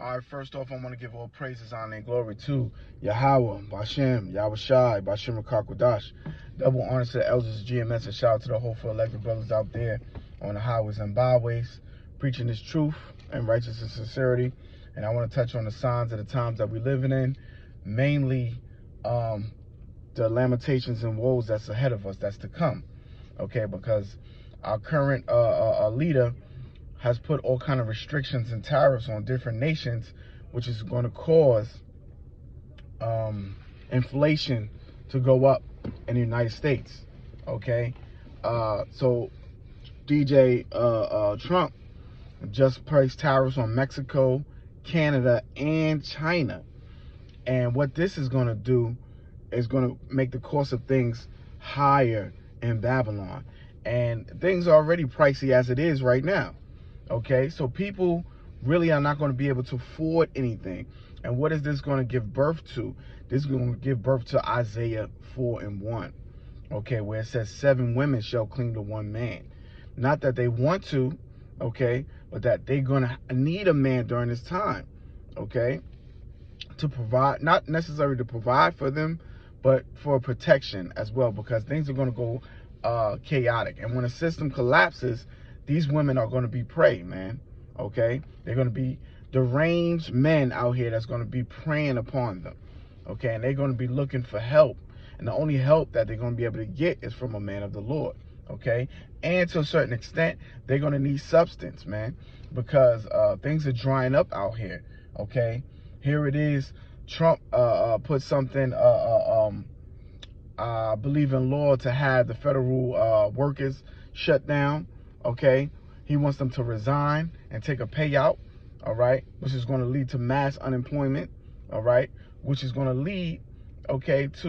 All right, first off, I want to give all praises, honor, and glory to Yahweh, Bashem, Yahweh Shai, Bashem Rakakwadash. Double honor to the elders of GMS, and shout out to the hopeful elected brothers out there on the highways and byways, preaching this truth and righteousness and sincerity. And I want to touch on the signs of the times that we're living in, mainly the lamentations and woes that's ahead of us, that's to come. Okay, because our current leader has put all kind of restrictions and tariffs on different nations, which is going to cause inflation to go up in the United States. Okay, so DJ Trump just placed tariffs on Mexico, Canada, and China. And what this is going to do is going to make the cost of things higher in Babylon. And things are already pricey as it is right now. Okay, so people really are not going to be able to afford anything. And what is this going to give birth to? This is going to give birth to Isaiah 4:1. Okay, where it says 7 women shall cling to one man. Not that they want to, okay, but that they're going to need a man during this time, okay, to provide, not necessarily to provide for them, but for protection as well, because things are going to go chaotic. And when a system collapses, these women are going to be prey, man. Okay, they're going to be deranged men out here that's going to be preying upon them. Okay, and they're going to be looking for help, and the only help that they're going to be able to get is from a man of the Lord. Okay, and to a certain extent, they're going to need substance, man, because things are drying up out here. Okay, here it is. Trump put something, I believe in law, to have the federal workers shut down. Okay, he wants them to resign and take a payout, all right, which is going to lead to mass unemployment, all right, which is going to lead, okay, to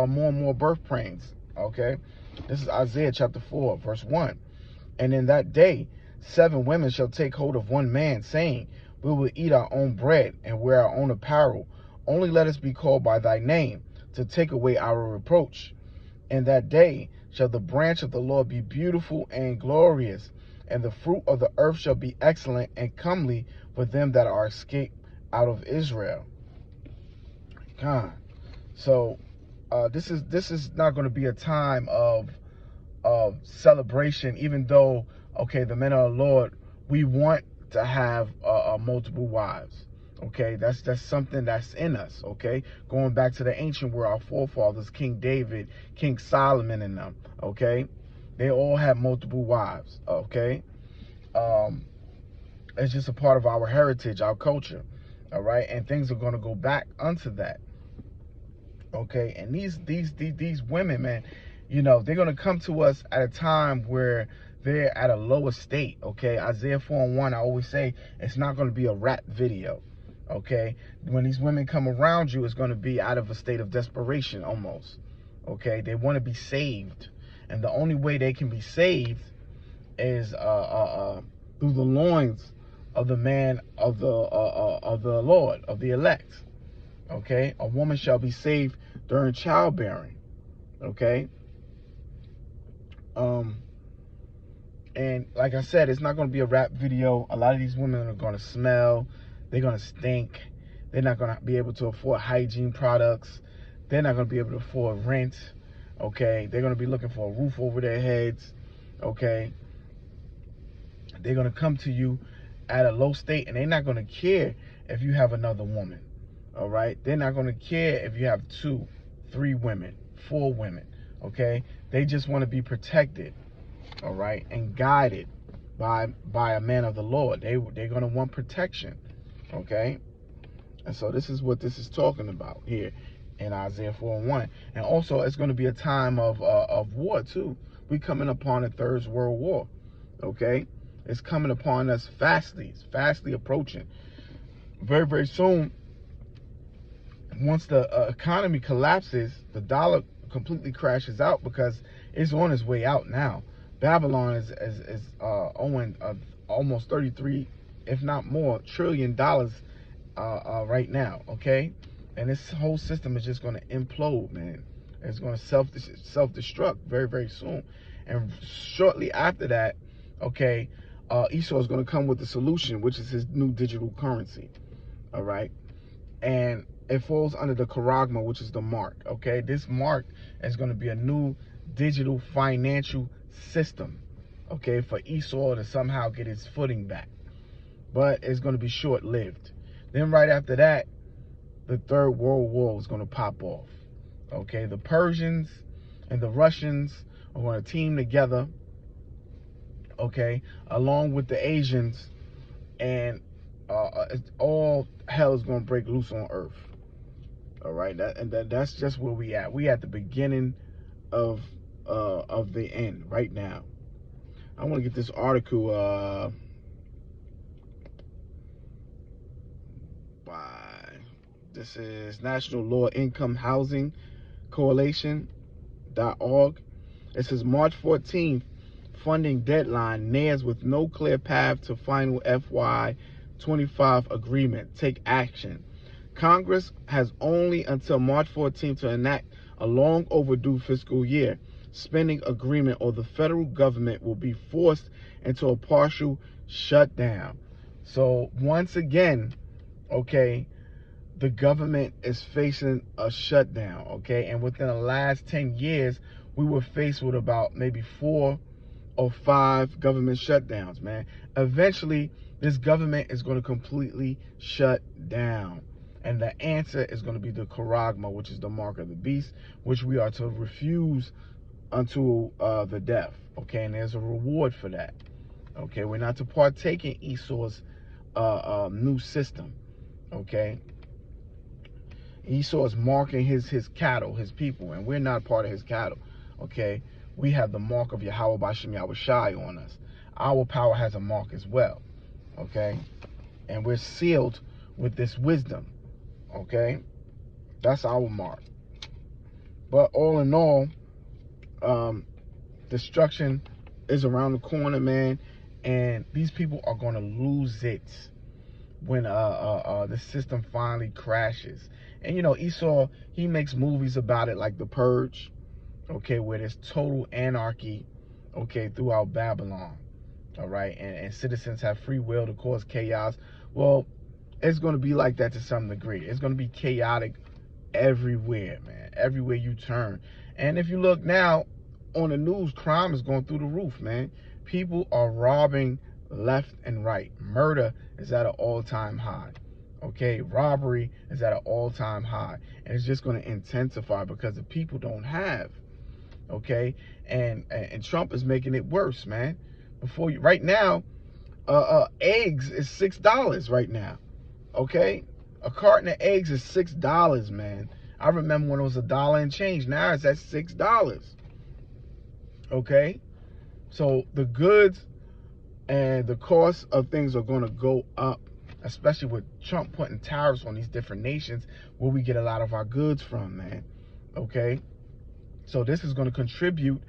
more and more birth pains. Okay, this is Isaiah chapter 4 verse 1. And in that day 7 women shall take hold of one man, saying, we will eat our own bread and wear our own apparel. Only let us be called by thy name, to take away our reproach. In that day shall the branch of the Lord be beautiful and glorious, and the fruit of the earth shall be excellent and comely for them that are escaped out of Israel. God. So this is not going to be a time of celebration, even though, okay, the men of the Lord, we want to have multiple wives. Okay, that's something that's in us. Okay, going back to the ancient world, our forefathers, King David, King Solomon, and them. Okay, they all had multiple wives. Okay, it's just a part of our heritage, our culture. All right, and things are going to go back unto that. Okay, and these women, man, you know, they're going to come to us at a time where they're at a lower state. Okay, Isaiah 4:1, I always say it's not going to be a rap video. Okay, when these women come around you, it's going to be out of a state of desperation almost. Okay, they want to be saved, and the only way they can be saved is through the loins of the man of the Lord, of the elect. Okay, a woman shall be saved during childbearing. Okay, and like I said, it's not going to be a rap video. A lot of these women are going to smell. They're going to stink. They're not going to be able to afford hygiene products. They're not going to be able to afford rent. Okay, they're going to be looking for a roof over their heads. Okay, they're going to come to you at a low state, and they're not going to care if you have another woman. All right, they're not going to care if you have 2, 3 women, 4 women. Okay, they just want to be protected, all right, and guided by a man of the Lord. They're going to want protection. Okay, and so this is what this is talking about here in Isaiah 4:1. And also, it's going to be a time of war too. We're coming upon a third world war. Okay, it's coming upon us fastly. It's fastly approaching. Very, very soon. Once the economy collapses, the dollar completely crashes out, because it's on its way out now. Babylon is owing almost 33, if not more, $trillion right now. Okay, and this whole system is just going to implode, man. It's going to self-destruct very, very soon. And shortly after that, okay, Esau is going to come with the solution, which is his new digital currency. all right? And it falls under the charagma, which is the mark, okay? This mark is going to be a new digital financial system, okay, for Esau to somehow get his footing back. But it's going to be short-lived. Then right after that, the Third World War is going to pop off, okay? The Persians and the Russians are going to team together, okay, along with the Asians, and all hell is going to break loose on Earth. All right, that's just where we at. We at the beginning of the end right now. I want to get this article by, this is National Low Income Housing Coalition.org. It says March 14th, funding deadline nears with no clear path to final FY25 agreement. Take action. Congress has only until March 14th to enact a long overdue fiscal year spending agreement, or the federal government will be forced into a partial shutdown. So once again, okay, the government is facing a shutdown, okay? And within the last 10 years, we were faced with about maybe 4 or 5 government shutdowns, man. Eventually, this government is going to completely shut down. And the answer is going to be the charagma, which is the mark of the beast, which we are to refuse unto the death, okay? And there's a reward for that, okay? We're not to partake in Esau's new system, okay? Esau is marking his cattle, his people, and we're not part of his cattle, okay? We have the mark of Yahweh B'Shem Yahweh Shai on us. Our power has a mark as well, okay? And we're sealed with this wisdom, okay? That's our mark. But all in all, destruction is around the corner, man, and these people are going to lose it when the system finally crashes. And you know, Esau, he makes movies about it, like The Purge, okay, where there's total anarchy, okay, throughout Babylon, all right, and citizens have free will to cause chaos. Well, it's going to be like that to some degree. It's going to be chaotic everywhere, man, everywhere you turn. And if you look now on the news, crime is going through the roof, man. People are robbing left and right. Murder is at an all-time high, okay? Robbery is at an all-time high, and it's just going to intensify because the people don't have, okay? And Trump is making it worse, man. Before you, right now, eggs is $6 right now, okay? A carton of eggs is $6, man. I remember when it was $1 and change. Now it's at $6, okay? So the goods and the cost of things are going to go up, especially with Trump putting tariffs on these different nations where we get a lot of our goods from, man, okay? So this is going to contribute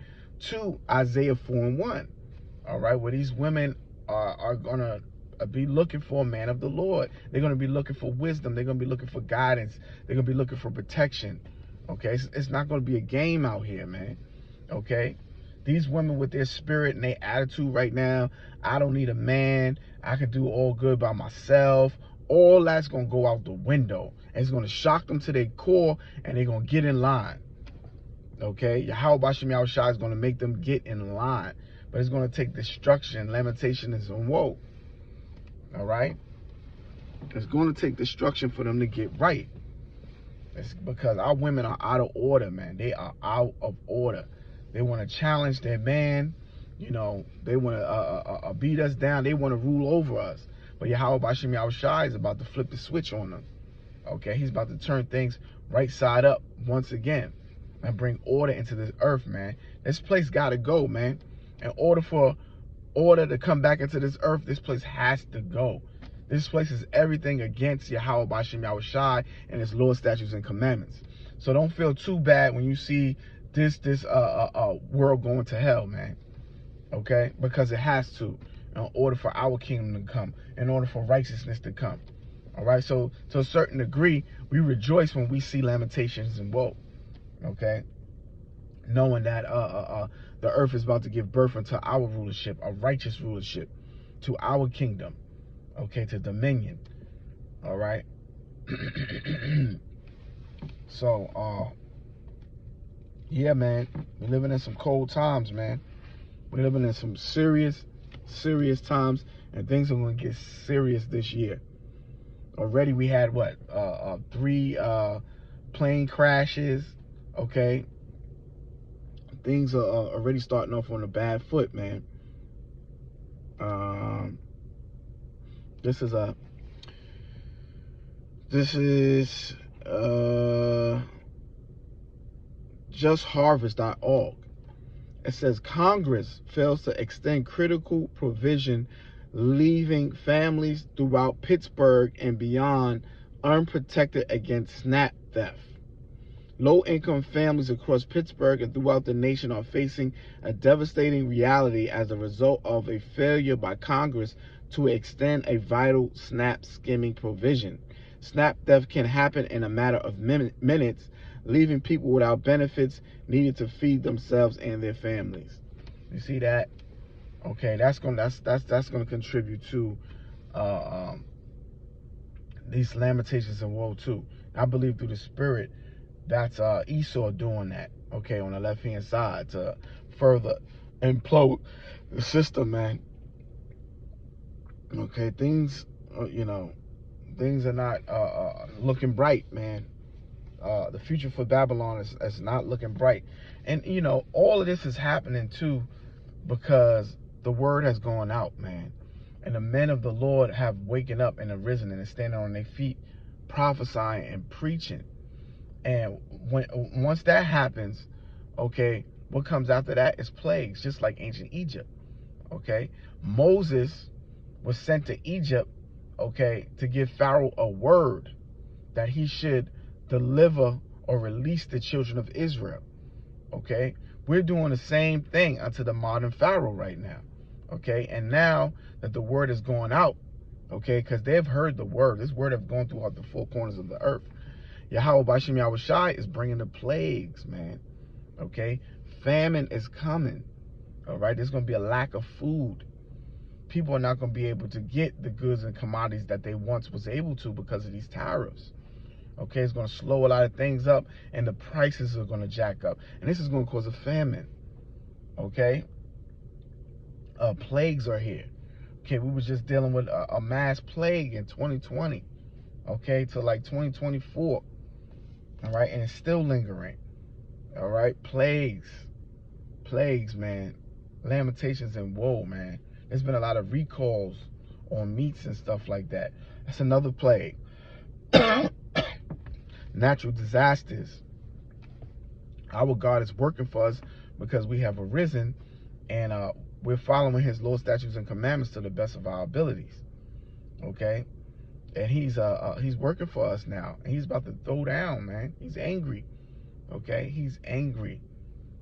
to Isaiah 4:1, all right, where these women are going to be looking for a man of the Lord. They're going to be looking for wisdom. They're going to be looking for guidance. They're going to be looking for protection, okay? It's not going to be a game out here, man, okay? These women with their spirit and their attitude right now, I don't need a man, I can do all good by myself, all that's going to go out the window. And it's going to shock them to their core, and they're going to get in line, okay? Yahweh B'Shem Yahweh Shai is going to make them get in line. But it's going to take destruction, lamentation, and woe, all right? It's going to take destruction for them to get right. It's because our women are out of order, man. They are out of order. They want to challenge their man. You know, they want to beat us down. They want to rule over us. But Yahweh B'Shem Yahweh Shai is about to flip the switch on them. Okay, he's about to turn things right side up once again and bring order into this earth, man. This place got to go, man. In order for order to come back into this earth, this place has to go. This place is everything against Yahweh B'Shem Yahweh Shai and his laws, statutes, and commandments. So don't feel too bad when you see this world going to hell, man, okay? Because it has to, in order for our kingdom to come, in order for righteousness to come, all right? So to a certain degree, we rejoice when we see lamentations and woe, okay? Knowing that the earth is about to give birth unto our rulership, a righteous rulership, to our kingdom, okay, to dominion, All right. So, yeah, man, we're living in some cold times, man. We're living in some serious, serious times, and things are going to get serious this year. Already we had what, 3 plane crashes. Okay, things are already starting off on a bad foot, man. Um, this is justharvest.org. It says Congress fails to extend critical provision, leaving families throughout Pittsburgh and beyond unprotected against SNAP theft. Low-income families across Pittsburgh and throughout the nation are facing a devastating reality as a result of a failure by Congress to extend a vital SNAP skimming provision. SNAP theft can happen in a matter of minutes, leaving people without benefits needed to feed themselves and their families. You see that? Okay, that's gonna contribute to these lamentations in woe too. I believe through the Spirit that's Esau doing that, okay, on the left hand side to further implode the system, man. Okay, things things are not looking bright, man. The future for Babylon is not looking bright, and all of this is happening too because the word has gone out, man, and the men of the Lord have waken up and arisen and are standing on their feet, prophesying and preaching. And once that happens, okay, what comes after that is plagues, just like ancient Egypt. Okay, Moses was sent to Egypt, okay, to give Pharaoh a word that he should deliver or release the children of Israel. Okay, we're doing the same thing unto the modern Pharaoh right now. Okay, and now that the word is going out, okay, because they've heard the word, this word have gone throughout the four corners of the earth. Yahweh Bashim Yahushai is bringing the plagues, man. Okay, famine is coming. All right, there's going to be a lack of food. People are not going to be able to get the goods and commodities that they once was able to because of these tariffs. Okay, it's going to slow a lot of things up, and the prices are going to jack up, and this is going to cause a famine. Okay, plagues are here. Okay, we were just dealing with a mass plague in 2020. Okay, to like 2024. All right, and it's still lingering. All right, plagues, man, lamentations and woe, man. There's been a lot of recalls on meats and stuff like that. That's another plague. Natural disasters. Our God is working for us because we have arisen and we're following his law, statutes, and commandments to the best of our abilities. Okay, and he's working for us now, and he's about to throw down, man. He's angry. Okay, he's angry.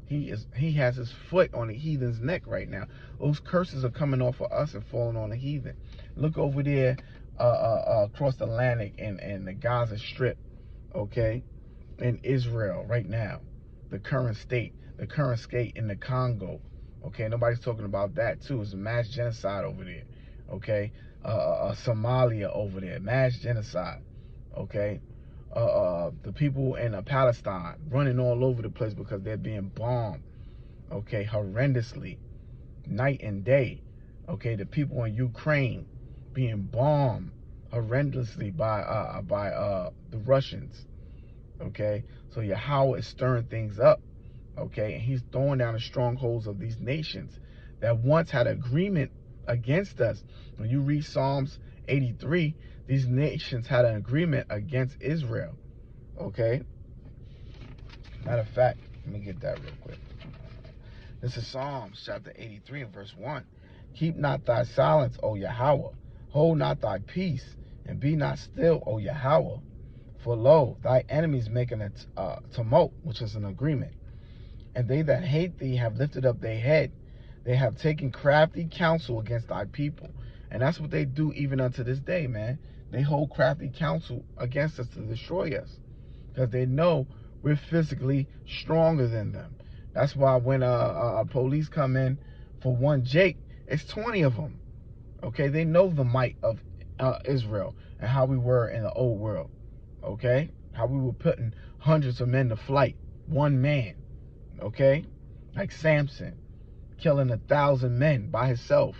He has his foot on the heathen's neck right now. Those curses are coming off of us and falling on the heathen. Look over there across the Atlantic and the Gaza Strip, okay, in Israel right now. The current state in the Congo, okay. Nobody's talking about that too. It's a mass genocide over there, okay. Somalia over there, mass genocide, okay. The people in Palestine running all over the place because they're being bombed, okay, horrendously, night and day. Okay, the people in Ukraine being bombed horrendously by the Russians. Okay, so Yahweh is stirring things up. Okay, and he's throwing down the strongholds of these nations that once had agreement against us. When you read Psalms 83, these nations had an agreement against Israel. Okay, matter of fact, let me get that real quick. This is Psalms chapter 83 and verse 1. Keep not thy silence, O Yahweh. Hold not thy peace, and be not still, O Yahweh. For lo, thy enemies making a tumult, which is an agreement. And they that hate thee have lifted up their head. They have taken crafty counsel against thy people. And that's what they do even unto this day, man. They hold crafty counsel against us to destroy us, because they know we're physically stronger than them. That's why when police come in for one Jake, it's 20 of them. Okay, they know the might of Israel and how we were in the old world. Okay, how we were putting hundreds of men to flight, one man. Okay, like Samson, killing 1,000 men by himself.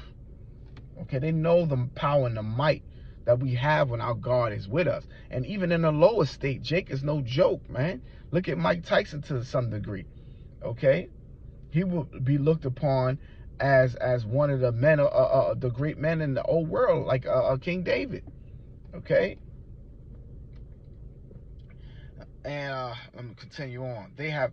Okay, they know the power and the might that we have when our God is with us. And even in the lower state, Jake is no joke, man. Look at Mike Tyson to some degree. Okay, he will be looked upon as one of the men, the great men in the old world, like King David. Okay, and let me continue on. They have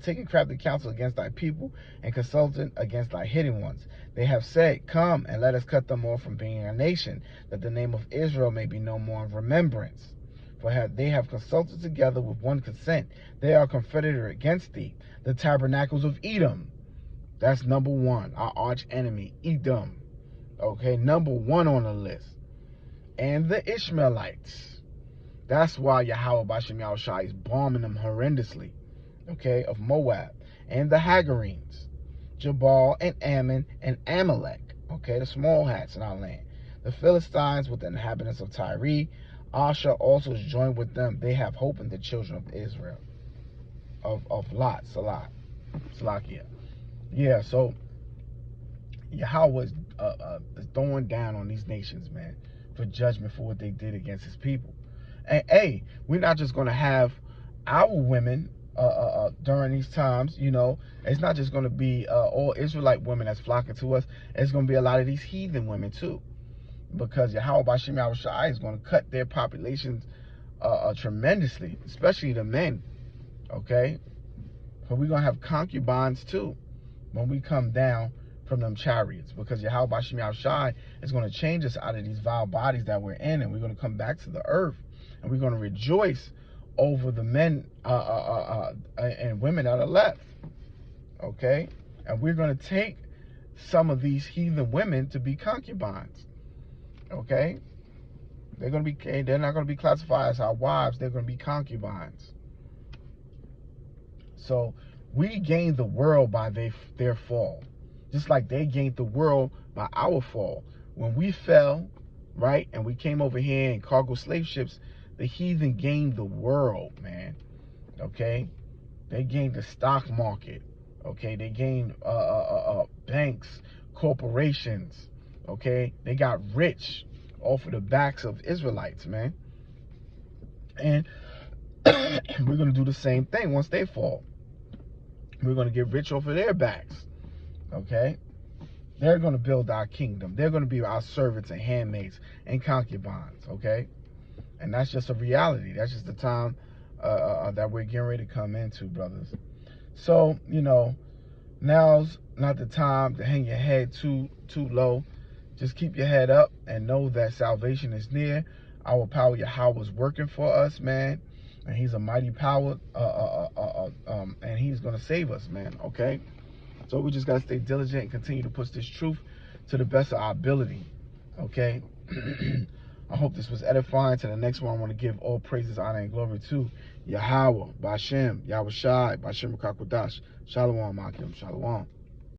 taken crafty counsel against thy people and consulted against thy hidden ones. They have said, come and let us cut them off from being a nation, that the name of Israel may be no more in remembrance. For they have consulted together with one consent. They are confederate against thee. The tabernacles of Edom. That's number one, our arch enemy, Edom. Okay, number one on the list. And the Ishmaelites. That's why Yahweh Bashem Yahushua is bombing them horrendously. Okay, of Moab. And the Hagarenes. Jabal and Ammon and Amalek. Okay, the small hats in our land. The Philistines with the inhabitants of Tyre. Asher also is joined with them. They have hope in the children of Israel. Of Lot, Salakia. Yeah, so Yahweh is throwing down on these nations, man, for judgment for what they did against his people. And hey, we're not just going to have our women during these times, you know. It's not just going to be all Israelite women that's flocking to us. It's going to be a lot of these heathen women too, because Yahweh Bashem Yahushua is going to cut their populations tremendously, especially the men. Okay, but we're going to have concubines too when we come down from them chariots, because Yahweh Bashem Yahushua is going to change us out of these vile bodies that we're in, and we're going to come back to the earth, and we're going to rejoice over the men and women that are left. Okay, and we're going to take some of these heathen women to be concubines. Okay, they're not going to be classified as our wives. They're going to be concubines. So we gained the world by their fall, just like they gained the world by our fall. When we fell, right, and we came over here in cargo slave ships, the heathen gained the world, man. Okay, they gained the stock market. Okay, they gained banks, corporations. Okay, they got rich off of the backs of Israelites, man. And we're gonna do the same thing once they fall. We're going to get rich off of their backs. Okay, they're going to build our kingdom. They're going to be our servants and handmaids and concubines. Okay, and that's just a reality. That's just the time that we're getting ready to come into, brothers. So, you know, now's not the time to hang your head too low. Just keep your head up and know that salvation is near. Our power Yahweh is working for us, man. And he's a mighty power, and he's going to save us, man, okay? So we just got to stay diligent and continue to push this truth to the best of our ability, okay? I hope this was edifying. To the next one, I want to give all praises, honor, and glory to Yahweh, Bashem, Yahweh Shai, Bashem Kakwadash, Shalom, Akim, Shalom.